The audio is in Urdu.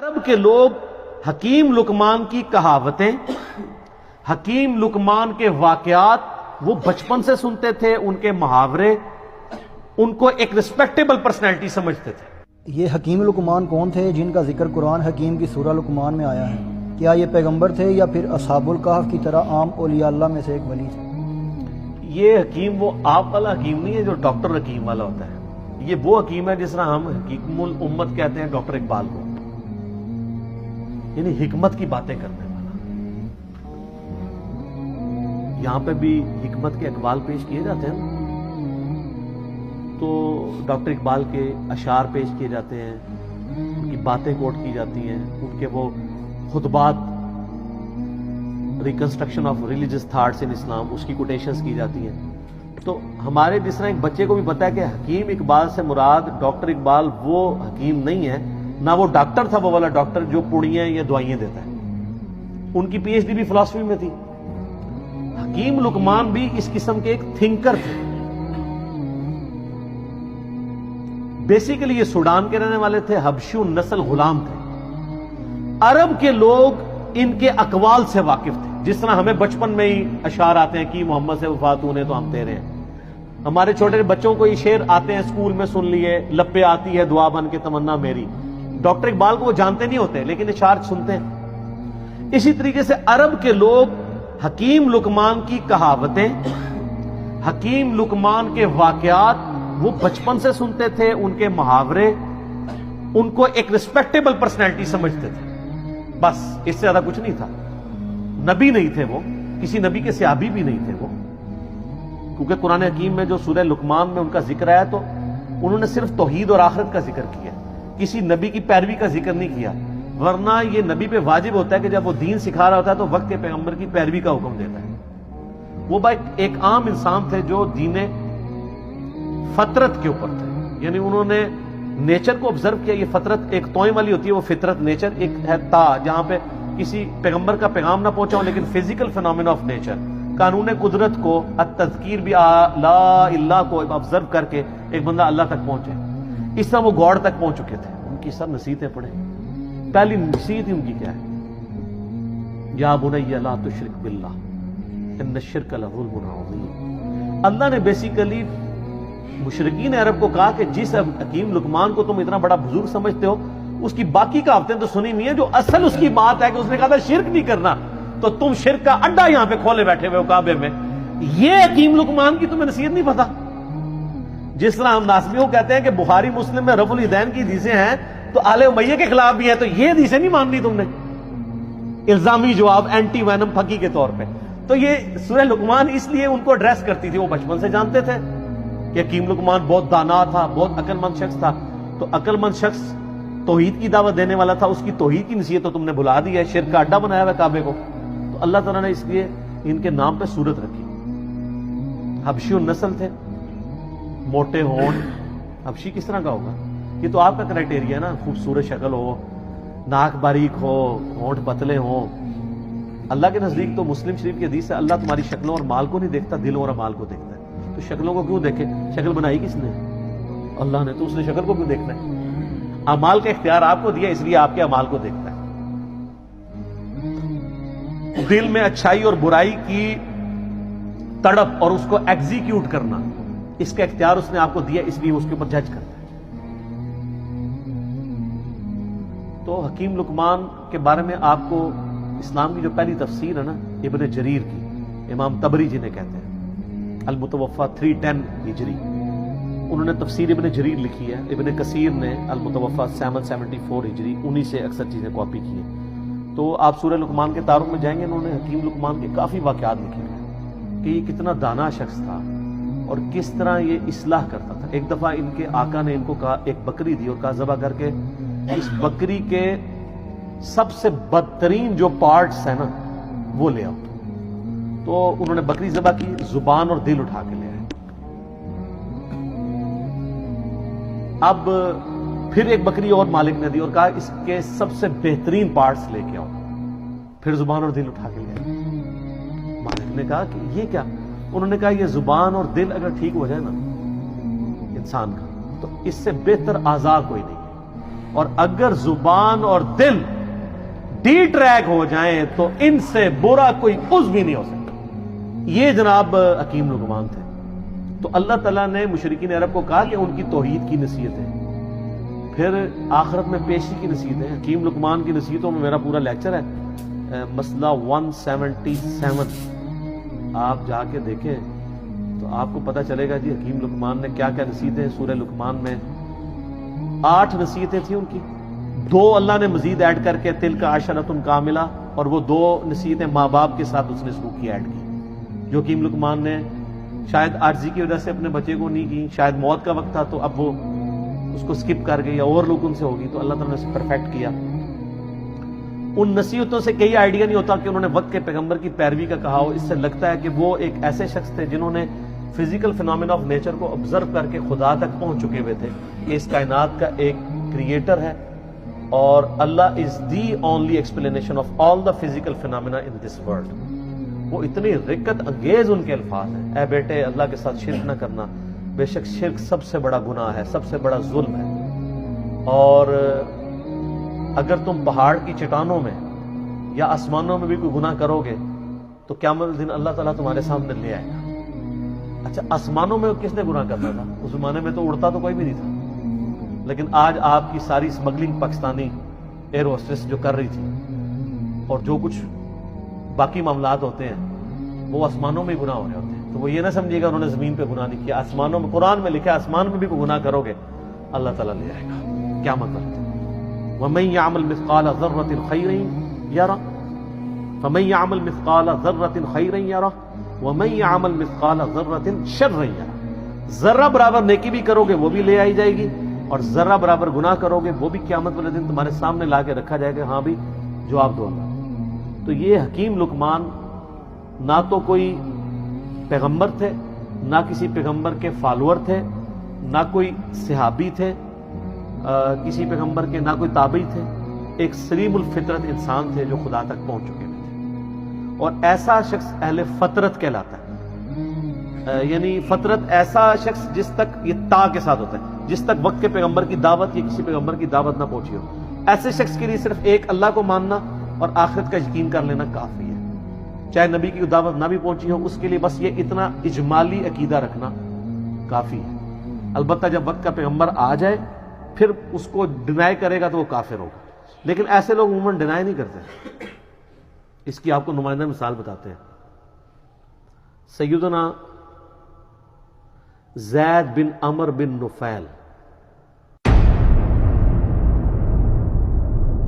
عرب کے لوگ حکیم لقمان کی کہاوتیں، حکیم لقمان کے واقعات وہ بچپن سے سنتے تھے، ان کے محاورے ان کو ایک ریسپیکٹیبل پرسنالٹی سمجھتے تھے۔ یہ حکیم لقمان کون تھے جن کا ذکر قرآن حکیم کی سورہ لقمان میں آیا ہے؟ کیا یہ پیغمبر تھے یا پھر اصحاب الکہف کی طرح عام اولیاء اللہ میں سے ایک ولی تھے؟ یہ حکیم وہ آپ والا حکیم نہیں ہے جو ڈاکٹر حکیم والا ہوتا ہے، یہ وہ حکیم ہے جس طرح ہم حکیم الامت کہتے ہیں ڈاکٹر اقبال کو، یعنی حکمت کی باتیں کرنے والا۔ یہاں پہ بھی حکمت کے اقوال پیش کیے جاتے ہیں تو ڈاکٹر اقبال کے اشعار پیش کیے جاتے ہیں، ان کی باتیں کوٹ کی جاتی ہیں، ان کے وہ خطبات reconstruction of religious thoughts in Islam اس کی کوٹیشنز کی جاتی ہیں۔ تو ہمارے جس طرح ایک بچے کو بھی پتا ہے کہ حکیم اقبال سے مراد ڈاکٹر اقبال وہ حکیم نہیں ہے، نہ وہ ڈاکٹر تھا وہ والا ڈاکٹر جو پوڑیاں یا دوائیاں دیتا ہے، ان کی پی ایچ ڈی بھی فلسفی میں تھی۔ حکیم لقمان بھی اس قسم کے ایک تھنکر تھے۔ بیسیکلی یہ سوڈان کے رہنے والے تھے، حبشی نسل غلام تھے۔ عرب کے لوگ ان کے اقوال سے واقف تھے، جس طرح ہمیں بچپن میں ہی اشعار آتے ہیں کہ محمد سے وفات ہونے تو ہم تیرے ہیں۔ ہمارے چھوٹے بچوں کو یہ شعر آتے ہیں، اسکول میں سن لیے، لپے آتی ہے دعا بن کے تمنا میری۔ ڈاکٹر اقبال کو وہ جانتے نہیں ہوتے لیکن اشعار سنتے ہیں۔ اسی طریقے سے عرب کے لوگ حکیم لقمان کی کہاوتیں، حکیم لقمان کے واقعات وہ بچپن سے سنتے تھے، ان کے محاورے ان کو ایک ریسپیکٹیبل پرسنالٹی سمجھتے تھے، بس اس سے زیادہ کچھ نہیں تھا۔ نبی نہیں تھے وہ، کسی نبی کے صحابی بھی نہیں تھے وہ، کیونکہ قرآن حکیم میں جو سورہ لقمان میں ان کا ذکر آیا تو انہوں نے صرف توحید اور آخرت کا ذکر کیا، کسی نبی کی پیروی کا ذکر نہیں کیا، ورنہ یہ نبی پہ واجب ہوتا ہے کہ جب وہ دین سکھا رہا ہوتا ہے تو وقت کے پیغمبر کی پیروی کا حکم دیتا ہے۔ وہ ایک عام انسان تھے جو دین فطرت کے اوپر تھے، یعنی انہوں نے نیچر کو آبزرو کیا۔ یہ فطرت ایک توئیں والی ہوتی ہے، وہ فطرت نیچر، ایک ہے تا جہاں پہ کسی پیغمبر کا پیغام نہ پہنچا ہو لیکن فزیکل فینومینا آف نیچر، قانون قدرت کو، التذکیر بھی لا اللہ کو آبزرو کر کے ایک بندہ اللہ تک پہنچے۔ اس طرح وہ گاڈ تک پہنچ چکے تھے۔ ان کی سب نصیحتیں پڑھیں، پہلی نصیحت ان کی کیا ہے؟ یا بنی لا تشرک باللہ ان الشرک لظلم عظیم۔ اللہ نے بیسیکلی مشرکین عرب کو کہا کہ جس حکیم لقمان کو تم اتنا بڑا بزرگ سمجھتے ہو، اس کی باقی کہاوتیں تو سنی نہیں ہے، جو اصل اس کی بات ہے کہ اس نے کہا تھا شرک نہیں کرنا، تو تم شرک کا اڈا یہاں پہ کھولے بیٹھے ہوئے ہو کعبے میں۔ یہ حکیم لقمان کی تمہیں نصیحت نہیں پتا؟ جس طرح ہم ناسمیوں کہتے ہیں کہ بخاری مسلم میں رفع الیدین کی حدیثیں ہیں تو آل امیہ کے خلاف بھی ہیں، تو یہ حدیثیں نہیں ماننی تم نے، الزامی جواب، اینٹی وینم پھکی کے طور پہ۔ تو یہ سورہ لقمان اس لیے ان کو ایڈریس کرتی تھی، وہ بچپن سے جانتے تھے کہ حکیم لقمان بہت دانا تھا، بہت عقل مند شخص تھا۔ تو عقل مند شخص توحید کی دعوت دینے والا تھا، اس کی توحید کی نصیحت تو تم نے بھلا دی ہے، شرک کا اڈا بنایا ہوا ہے کعبے کو۔ تو اللہ تعالیٰ نے اس لیے ان کے نام پہ سورت رکھی۔ حبشی النسل تھے، موٹے ہون، حبشی کس طرح کا ہوگا؟ یہ تو آپ کا کرائٹیریا ہے نا، خوبصورت شکل ہو، ناک باریک ہو، ہونٹ پتلے ہوں۔ اللہ کے نزدیک تو مسلم شریف کی حدیث ہے اللہ تمہاری شکلوں اور مال کو نہیں دیکھتا، دلوں اور اعمال کو دیکھتا ہے۔ تو شکلوں کو کیوں دیکھے؟ شکل بنائی کس نے؟ اللہ نے۔ تو اس نے شکل کو کیوں دیکھنا ہے؟ اعمال کا اختیار آپ کو دیا، اس لیے آپ کے اعمال کو دیکھتا ہے۔ دل میں اچھائی اور برائی کی تڑپ اور اس کو ایگزیکیوٹ کرنا، اس کا اختیار اس نے آپ کو دیا، اس لیے اس کے اوپر جج کرتا ہے۔ تو حکیم لقمان کے بارے میں آپ کو اسلام کی جو پہلی تفسیر ہے نا ابن جریر کی، امام طبری جنہیں کہتے ہیں، المتوفا 310 ہجری، انہوں نے تفسیر ابن جریر لکھی ہے۔ ابن کثیر نے المتوفا 774 ہجری، انہی سے اکثر چیزیں کاپی کی ہیں۔ تو آپ سورہ لقمان کے تعارف میں جائیں گے، انہوں نے حکیم لقمان کے کافی واقعات لکھے ہیں کہ یہ کتنا دانا شخص تھا اور کس طرح یہ اصلاح کرتا تھا۔ ایک دفعہ ان کے آقا نے ان کو کہا، ایک بکری دی اور کہا ذبح کر کے اس بکری کے سب سے بدترین جو پارٹس ہیں نا وہ لے آؤ۔ تو انہوں نے بکری ذبح کی، زبان اور دل اٹھا کے لے آئے۔ اب پھر ایک بکری اور مالک نے دی اور کہا اس کے سب سے بہترین پارٹس لے کے آؤ، پھر زبان اور دل اٹھا کے لے آئے۔ مالک نے کہا کہ یہ کیا؟ انہوں نے کہا یہ زبان اور دل اگر ٹھیک ہو جائے نا انسان کا تو اس سے بہتر اعضاء کوئی نہیں ہے۔ اور اگر زبان اور دل ڈی ٹریک ہو جائیں تو ان سے برا کوئی عضو بھی نہیں ہو سکتا۔ یہ جناب حکیم لقمان تھے۔ تو اللہ تعالیٰ نے مشرکین عرب کو کہا کہ ان کی توحید کی نصیحت ہے، پھر آخرت میں پیشی کی نصیحت ہے۔ حکیم لقمان کی نصیحتوں میں میرا پورا لیکچر ہے، مسئلہ 177 آپ جا کے دیکھیں تو آپ کو پتہ چلے گا جی حکیم لقمان نے کیا کیا نصیحتیں۔ سورہ لقمان میں 8 نصیحتیں تھیں ان کی، 2 اللہ نے مزید ایڈ کر کے تلک عشرۃ کاملہ، اور وہ 2 نصیحتیں ماں باپ کے ساتھ اس نے سلوکی ایڈ کی، جو حکیم لقمان نے شاید عاجزی کی وجہ سے اپنے بچے کو نہیں کی، شاید موت کا وقت تھا تو اب وہ اس کو سکپ کر گئی یا اوور لک ان سے ہوگی، تو اللہ تعالیٰ نے اسے پرفیکٹ کیا۔ ان نصیحتوں سے کئی آئیڈیا نہیں ہوتا کہ انہوں نے وقت کے پیغمبر کی پیروی کا کہا ہو، اس سے لگتا ہے کہ وہ ایک ایسے شخص تھے جنہوں نے فزیکل فینومینا آف نیچر کو آبزرو کر کے خدا تک پہنچ چکے ہوئے تھے کہ اس کائنات کا ایک کریٹر ہے اور Allah is the only explanation of all the physical phenomena in this world. وہ اتنی رقت انگیز ان کے الفاظ ہیں، اے بیٹے اللہ کے ساتھ شرک نہ کرنا، بے شک شرک سب سے بڑا گناہ ہے، سب سے بڑا ظلم ہے، اور اگر تم پہاڑ کی چٹانوں میں یا آسمانوں میں بھی کوئی گناہ کرو گے تو قیامت دن اللہ تعالیٰ تمہارے سامنے لے آئے گا۔ اچھا، آسمانوں میں کس نے گناہ کرنا تھا؟ اس زمانے میں تو اڑتا تو کوئی بھی نہیں تھا، لیکن آج آپ کی ساری اسمگلنگ پاکستانی ایئر ہوسٹس جو کر رہی تھی اور جو کچھ باقی معاملات ہوتے ہیں وہ آسمانوں میں ہی گناہ ہو رہے ہوتے ہیں، تو وہ یہ نہ سمجھیے گا انہوں نے زمین پہ گناہ نہیں کیا، آسمانوں میں، قرآن میں لکھا ہے آسمان میں بھی کوئی گناہ کرو گے اللہ تعالیٰ لے آئے گا کیا مطلب۔ وَمَن يَعْمَلْ مِثْقَالَ ذَرَّةٍ خَيْرًا يَرَهُ فَمَن يَعْمَلْ مِثْقَالَ ذَرَّةٍ خَيْرًا يَرَهُ وَمَن يَعْمَلْ مِثْقَالَ ذَرَّةٍ شَرًّا يَرَهُ۔ ذرہ برابر نیکی بھی کرو گے وہ بھی لے آئی جائے گی، اور ذرہ برابر گناہ کرو گے وہ بھی قیامت والے دن تمہارے سامنے لا کے رکھا جائے گا، ہاں بھی جواب دو اللہ۔ تو یہ حکیم لقمان نہ تو کوئی پیغمبر تھے، نہ کسی پیغمبر کے فالوور تھے، نہ کوئی صحابی تھے کسی پیغمبر کے، نہ کوئی تابعی تھے، ایک سلیم الفطرت انسان تھے جو خدا تک پہنچ چکے ہوئے تھے، اور ایسا شخص اہل فطرت کہلاتا ہے، یعنی فطرت ایسا شخص جس تک یہ تا کے ساتھ ہوتا ہے، جس تک وقت کے پیغمبر کی دعوت یا کسی پیغمبر کی دعوت نہ پہنچی ہو، ایسے شخص کے لیے صرف ایک اللہ کو ماننا اور آخرت کا یقین کر لینا کافی ہے، چاہے نبی کی دعوت نہ بھی پہنچی ہو، اس کے لیے بس یہ اتنا اجمالی عقیدہ رکھنا کافی ہے۔ البتہ جب وقت کا پیغمبر آ جائے پھر اس کو ڈینائی کرے گا تو وہ کافر ہوگا، لیکن ایسے لوگ عموماً ڈینائی نہیں کرتے۔ اس کی آپ کو نمائندہ مثال بتاتے ہیں، سیدنا زید بن عمر بن نفیل